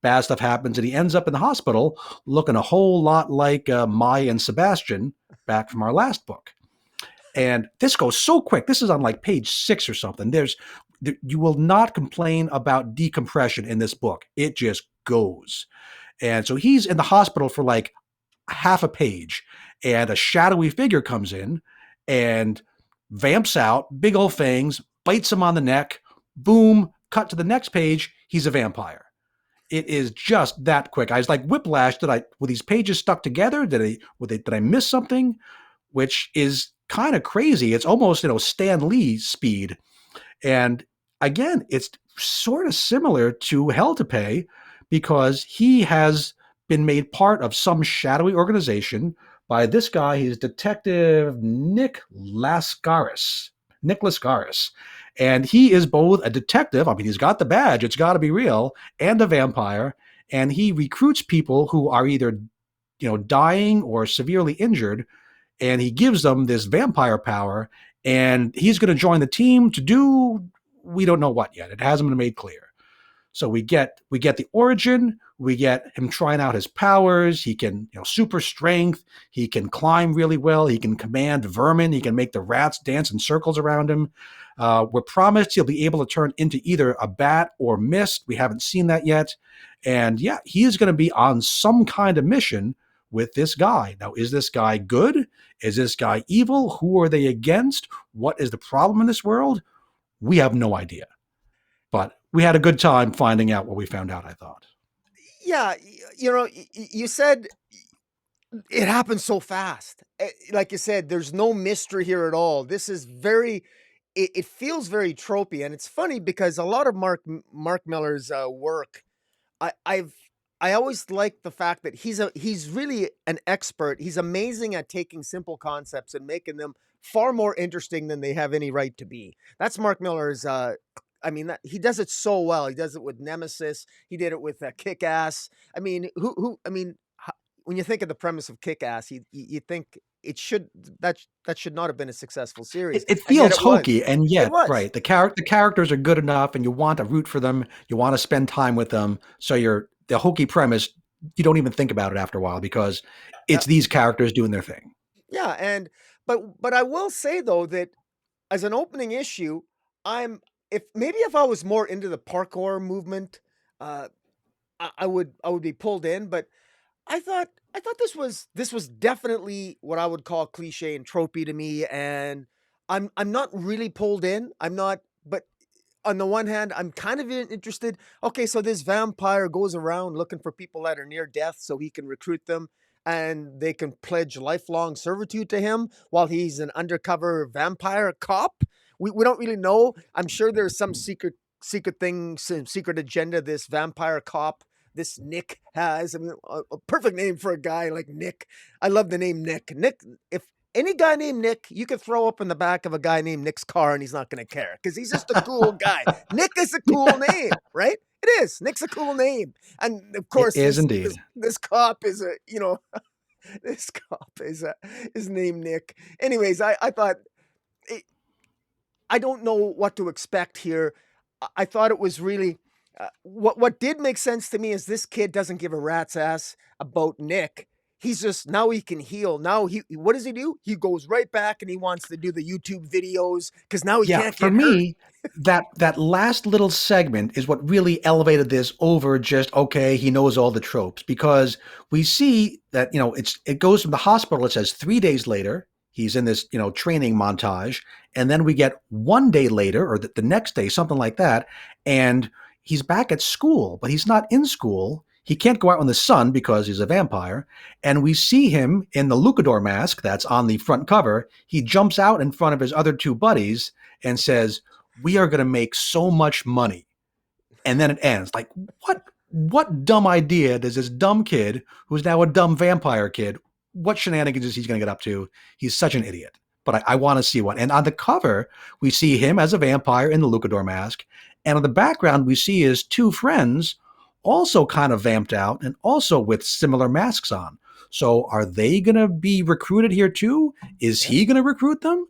bad stuff happens. And he ends up in the hospital looking a whole lot like Mai and Sebastian back from our last book. And this goes so quick. This is on like page 6 or something. You will not complain about decompression in this book. It just goes. And so he's in the hospital for like half a page, and a shadowy figure comes in and vamps out, big old fangs, bites him on the neck, boom, cut to the next page, he's a vampire. It is just that quick. I was like, whiplash, were these pages stuck together? Did I miss something? Which is kind of crazy. It's almost, Stan Lee speed. And again, it's sort of similar to Hell to Pay because he has been made part of some shadowy organization by this guy. He's Detective Nick Lascaris. And he is both a detective, he's got the badge, it's got to be real, and a vampire. And he recruits people who are either, dying or severely injured. And he gives them this vampire power. And he's going to join the team to do, we don't know what yet. It hasn't been made clear. So we get the origin, we get him trying out his powers. He can, super strength. He can climb really well. He can command vermin. He can make the rats dance in circles around him. We're promised he'll be able to turn into either a bat or mist. We haven't seen that yet. And yeah, he is going to be on some kind of mission with this guy. Now, is this guy good? Is this guy evil? Who are they against? What is the problem in this world? We have no idea. But we had a good time finding out what we found out, I thought.
Yeah, you said it happened so fast. Like you said, there's no mystery here at all. This is it feels very tropey, and it's funny because a lot of Mark Millar's work, I always like the fact that he's really an expert. He's amazing at taking simple concepts and making them far more interesting than they have any right to be. That's Mark Millar's he does it so well. He does it with Nemesis. He did it with Kick-Ass. When you think of the premise of Kick-Ass, you think that should not have been a successful series.
It feels hokey, and yet, right, the characters are good enough, and you want to root for them. You want to spend time with them. So the hokey premise, you don't even think about it after a while because it's these characters doing their thing.
Yeah, but I will say though that as an opening issue, if I was more into the parkour movement, I would be pulled in. But I thought this was definitely what I would call cliche and tropey to me, and I'm not really pulled in. I'm not, but on the one hand, I'm kind of interested. Okay, so this vampire goes around looking for people that are near death so he can recruit them and they can pledge lifelong servitude to him while he's an undercover vampire cop. We don't really know. I'm sure there's some secret thing, some secret agenda this vampire cop, this Nick has. A perfect name for a guy like Nick. I love the name Nick. Nick, if any guy named Nick, you could throw up in the back of a guy named Nick's car and he's not going to care because he's just a cool guy. Nick is a cool name, right? It is. Nick's a cool name. And of course,
indeed.
This cop is this cop is named Nick. Anyways, I thought, I don't know what to expect here. I thought it was really, what did make sense to me is this kid doesn't give a rat's ass about Nick. he's just, now he can heal. Now what does he do? He goes right back and he wants to do the YouTube videos because now he
Yeah,
can't
for
get hurt.
me, that last little segment is what really elevated this over just okay, he knows all the tropes, because we see that it goes from the hospital. It says 3 days later he's in this training montage, and then we get 1 day later or the next day, something like that, and he's back at school, but he's not in school. He can't go out in the sun because he's a vampire. And we see him in the Lucador mask that's on the front cover. He jumps out in front of his other two buddies and says, "We are going to make so much money." And then it ends. Like, what dumb idea does this dumb kid, who's now a dumb vampire kid, what shenanigans is he going to get up to? He's such an idiot. But I want to see one. And on the cover, we see him as a vampire in the Lucador mask. And in the background, we see his two friends also kind of vamped out and also with similar masks on. So are they going to be recruited here too? Is he going to recruit them?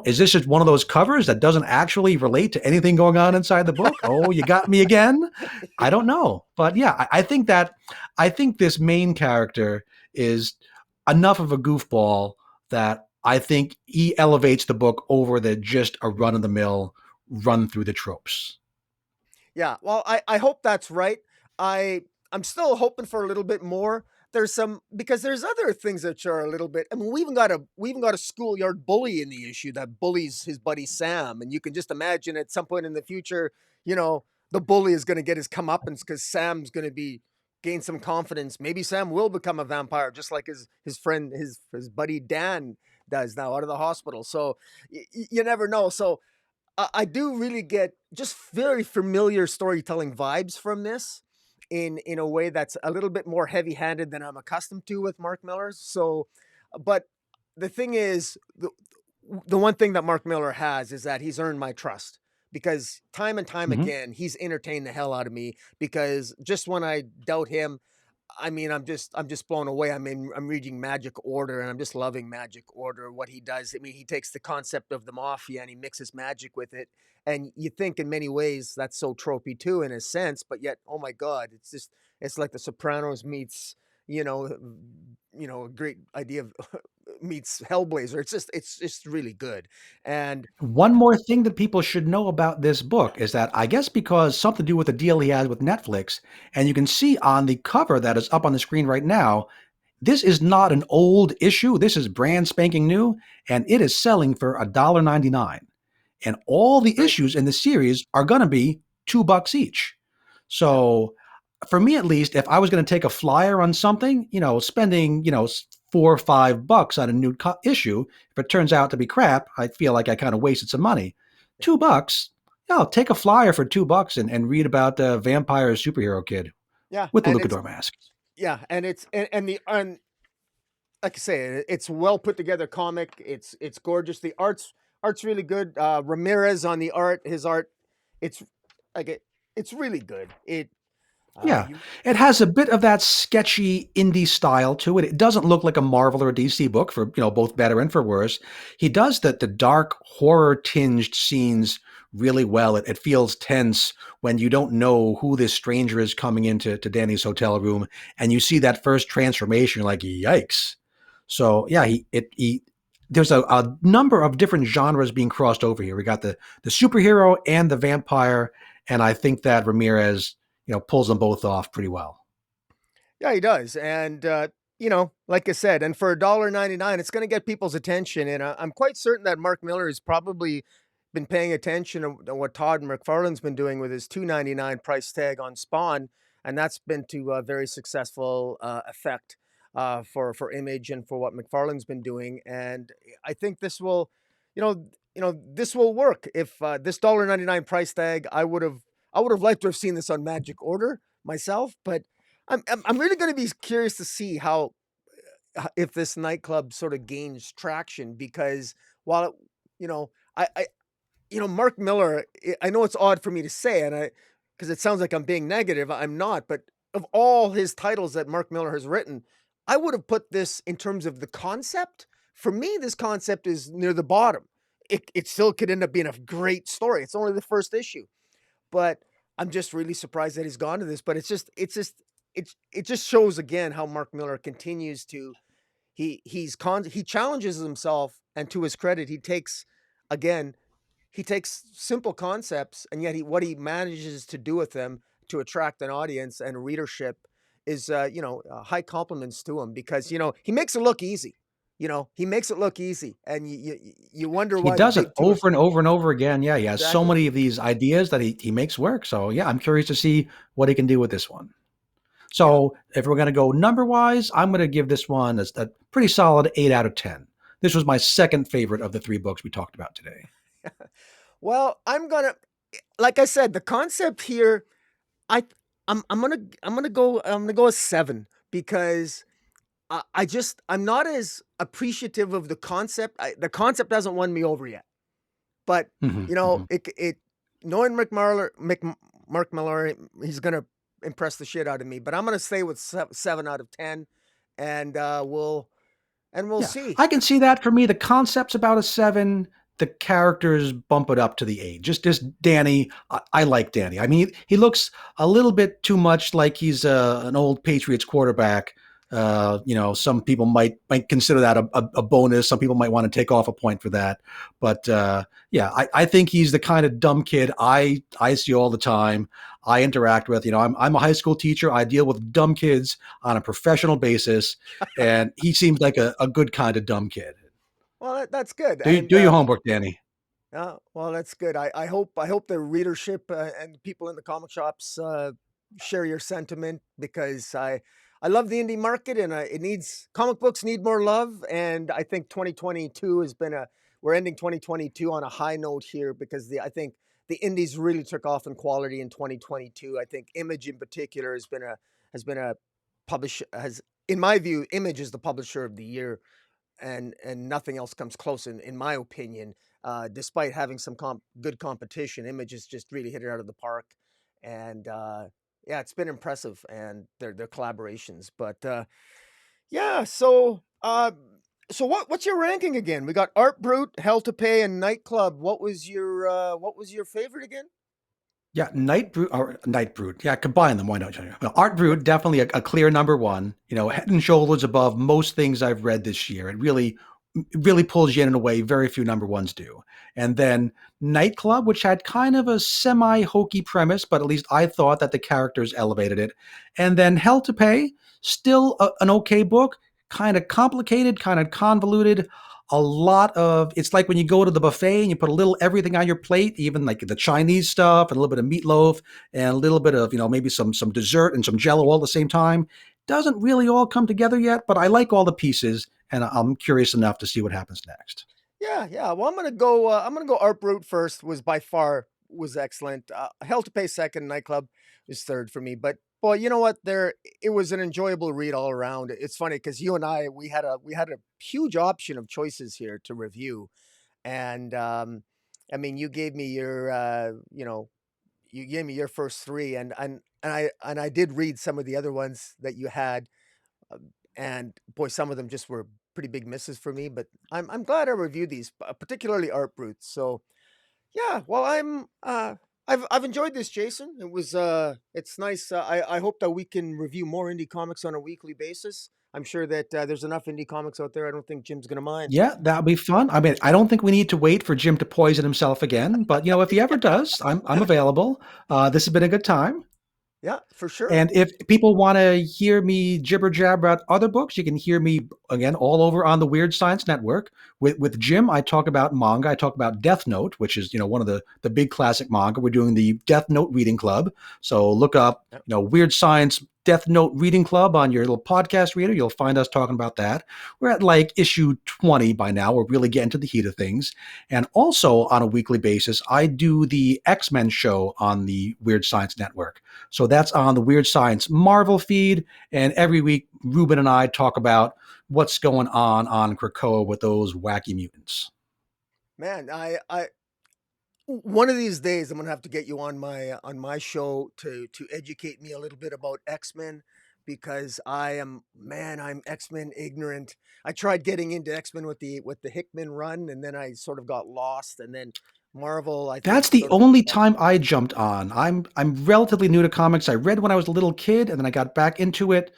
Is this just one of those covers that doesn't actually relate to anything going on inside the book? Oh, you got me again. I don't know. But yeah, I think this main character is enough of a goofball that I think he elevates the book over the just a run of the mill, run through the tropes.
Yeah, well, I hope that's right. I'm still hoping for a little bit more. Because there's other things that are a little bit. I mean, we even got a schoolyard bully in the issue that bullies his buddy Sam, and you can just imagine at some point in the future, the bully is going to get his comeuppance because Sam's going to gain some confidence. Maybe Sam will become a vampire, just like his friend, his buddy Dan does now out of the hospital. So you never know. So I do really get just very familiar storytelling vibes from this in a way that's a little bit more heavy-handed than I'm accustomed to with Mark Millar. So, but the thing is, the one thing that Mark Millar has is that he's earned my trust, because time and time again, he's entertained the hell out of me, because just when I doubt him, I mean, I'm just blown away. I mean, I'm reading Magic Order and I'm just loving Magic Order, what he does. I mean, he takes the concept of the mafia and he mixes magic with it. And you think in many ways that's so tropey too, in a sense, but yet, oh my God, it's like The Sopranos meets, a great idea of meets Hellblazer. It's just really good. And
one more thing that people should know about this book is that, I guess because something to do with the deal he has with Netflix, and you can see on the cover that is up on the screen right now, this is not an old issue. This is brand spanking new, and it is selling for $1.99. And all the issues in the series are going to be $2 each. So for me, at least, if I was going to take a flyer on something, spending, $4 or $5 on a new issue, if it turns out to be crap, I feel like I kind of wasted some money. $2, I'll take a flyer for $2 and read about the vampire superhero kid.
Yeah,
with the Lucador mask.
Yeah, and like I say, it's well put together comic. It's gorgeous. The art's really good. Ramirez on the art, his art, it's really good.
It has a bit of that sketchy indie style to it. It doesn't look like a Marvel or a DC book, for both better and for worse. He does the dark horror tinged scenes really well. It feels tense when you don't know who this stranger is coming into Danny's hotel room, and you see that first transformation. You're like, yikes! So yeah, there's a number of different genres being crossed over here. We got the superhero and the vampire, and I think that Ramirez pulls them both off pretty well.
Yeah, he does. And, like I said, and for $1.99, it's going to get people's attention. And I'm quite certain that Mark Millar has probably been paying attention to what Todd McFarlane's been doing with his $2.99 price tag on Spawn. And that's been to a very successful effect for Image and for what McFarlane's been doing. And I think this will, this will work. If this $1.99 price tag, I would have liked to have seen this on Magic Order myself, but I'm really going to be curious to see if this nightclub sort of gains traction, because while Mark Millar, I know it's odd for me to say, and because it sounds like I'm being negative, I'm not, but of all his titles that Mark Millar has written, I would have put this in terms of the concept. For me, this concept is near the bottom. It still could end up being a great story. It's only the first issue. But I'm just really surprised that he's gone to this. But it's just it just shows again how Mark Millar continues to he challenges himself, and to his credit, again he takes simple concepts, and yet what he manages to do with them to attract an audience and readership is high compliments to him, because he makes it look easy. He makes it look easy, and you wonder
He
why the
does it
big tour.
over and over and over again. Yeah, he has so
Exactly.
many of these ideas that he makes work. So yeah, I'm curious to see what he can do with this one.
Yeah.
So if we're going to go number wise, I'm going to give this one a pretty solid 8 out of 10. This was my second favorite of the 3 books we talked about today.
Well, like I said, the concept here, I I'm gonna go a 7, because I'm not as appreciative of the concept. The concept hasn't won me over yet, but
Mhm, mhm.
it knowing Mark Millar, he's gonna impress the shit out of me. But I'm gonna stay with 7 out of 10, and we'll
Yeah,
see.
I can see that. For me, the concept's about a 7. The characters bump it up to the 8. Just Danny. I like Danny. I mean, he looks a little bit too much like he's an old Patriots quarterback. Some people might consider that a bonus. Some people might want to take off a point for that. But yeah, I think he's the kind of dumb kid I see all the time. I interact with. I'm a high school teacher. I deal with dumb kids on a professional basis, and he seems like a good kind of dumb kid.
Well, that's good,
Do
and
your homework, Danny.
well, that's good. I hope the readership, and people in the comic shops, share your sentiment, because I love the indie market, and comic books need more love, and I think 2022 has been we're ending 2022 on a high note here, because I think the indies really took off in quality in 2022. I think Image in particular has been a publish has in my view, Image is the publisher of the year, and nothing else comes close, in my opinion. Despite having some good competition, Image has just really hit it out of the park, and yeah, it's been impressive, and their collaborations. But yeah, so what's your ranking again? We got Art Brut, Hell to Pay, and Nightclub. What was your favorite again?
Yeah, Night Brood. Yeah, combine them. Why not? Well, Art Brood, definitely a clear number one. Head and shoulders above most things I've read this year. It really pulls you in a way very few number ones do. And then Nightclub, which had kind of a semi hokey premise, but at least I thought that the characters elevated it. And then Hell to Pay, still an okay book, kind of complicated, kind of convoluted. It's like when you go to the buffet and you put a little everything on your plate, even like the Chinese stuff and a little bit of meatloaf and a little bit of, maybe some dessert and some jello all at the same time. Doesn't really all come together yet, but I like all the pieces, and I'm curious enough to see what happens next.
Yeah, yeah. Well, I'm gonna go Art Brut first. Was excellent. Hell to Pay second. Nightclub is third for me. But boy, you know what? It was an enjoyable read all around. It's funny because you and I, we had a huge option of choices here to review, and I mean, you gave me your first three, and I did read some of the other ones that you had, and boy, some of them just were pretty big misses for me. But I'm glad I reviewed these, particularly Art Brutes. So yeah, well, I've enjoyed this, Jason. It's nice. I hope that we can review more indie comics on a weekly basis. I'm sure that there's enough indie comics out there. I don't think Jim's gonna mind.
Yeah, that'll be fun. I mean, I don't think we need to wait for Jim to poison himself again, but if he ever does, I'm available. This has been a good time.
Yeah, for sure.
And if people want to hear me jibber jabber about other books, you can hear me again all over on the Weird Science Network. With Jim, I talk about manga. I talk about Death Note, which is one of the big classic manga. We're doing the Death Note reading club. So look up
Yep.
Weird Science Death Note reading club on your little podcast reader. You'll find us talking about that. We're at like issue 20 by now. We're really getting to the heat of things. And also on a weekly basis, I do the X-Men show on the Weird Science Network. So that's on the Weird Science Marvel feed. And every week, Ruben and I talk about what's going on Krakoa with those wacky mutants.
Man, I one of these days I'm gonna have to get you on my show to educate me a little bit about X-Men, because I'm X-Men ignorant. I tried getting into X-Men with the Hickman run, and then I sort of got lost, and then Marvel, I think,
That's the
sort of.
only time I jumped on. I'm relatively new to comics. I read when I was a little kid, and then I got back into it.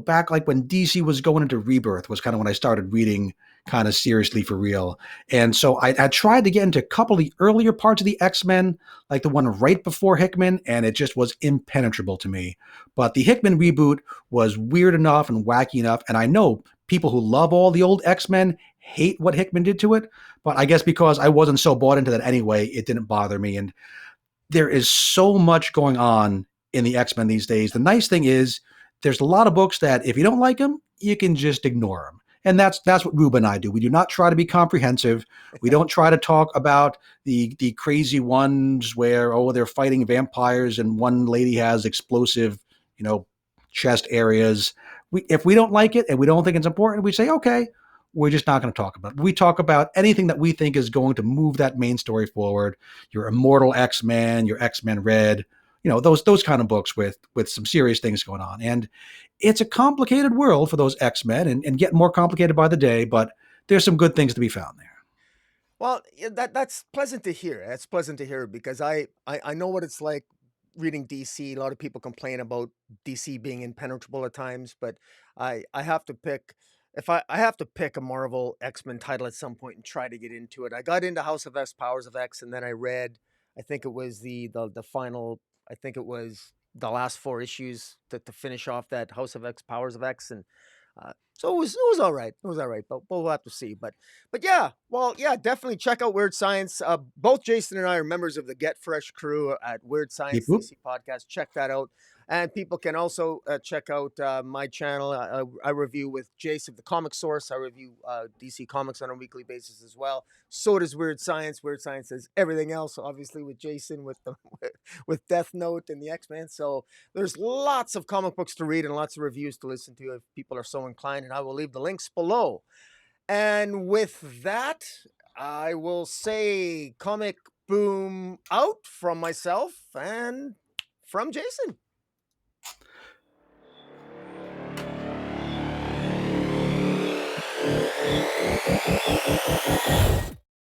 Back like when DC was going into Rebirth was kind of when I started reading kind of seriously for real. And so I tried to get into a couple of the earlier parts of the X-Men, like the one right before Hickman, and it just was impenetrable to me. But the Hickman reboot was weird enough and wacky enough, and I know people who love all the old X-Men hate what Hickman did to it. But I guess because I wasn't so bought into that anyway, it didn't bother me. And there is so much going on in the X-Men these days. The nice thing is there's a lot of books that if you don't like them, you can just ignore them. And that's what Ruba and I do. We do not try to be comprehensive. We don't try to talk about the crazy ones where, they're fighting vampires and one lady has explosive, chest areas. If we don't like it and we don't think it's important, we say, okay, we're just not going to talk about it. We talk about anything that we think is going to move that main story forward. Your Immortal X-Men, your X-Men Red, those kind of books with some serious things going on. And it's a complicated world for those X-Men and getting more complicated by the day, but there's some good things to be found there.
Well, that's pleasant to hear. That's pleasant to hear because I know what it's like reading DC. A lot of people complain about DC being impenetrable at times, but I have to pick if I have to pick a Marvel X-Men title at some point and try to get into it. I got into House of X, Powers of X, and then I read, I think it was the final, I think it was the last 4 issues to finish off that House of X, Powers of X, and so it was all right. It was all right, but we'll have to see. But yeah, well, yeah, definitely check out Weird Science. Both Jason and I are members of the Get Fresh crew at Weird Science
Whoop, whoop.
DC podcast. Check that out. And people can also check out my channel. I review with Jace of the Comic Source. I review DC Comics on a weekly basis as well. So does Weird Science. Weird Science does everything else, obviously, with Jason, with Death Note and the X-Men. So there's lots of comic books to read and lots of reviews to listen to if people are so inclined. And I will leave the links below. And with that, I will say comic boom out from myself and from Jason.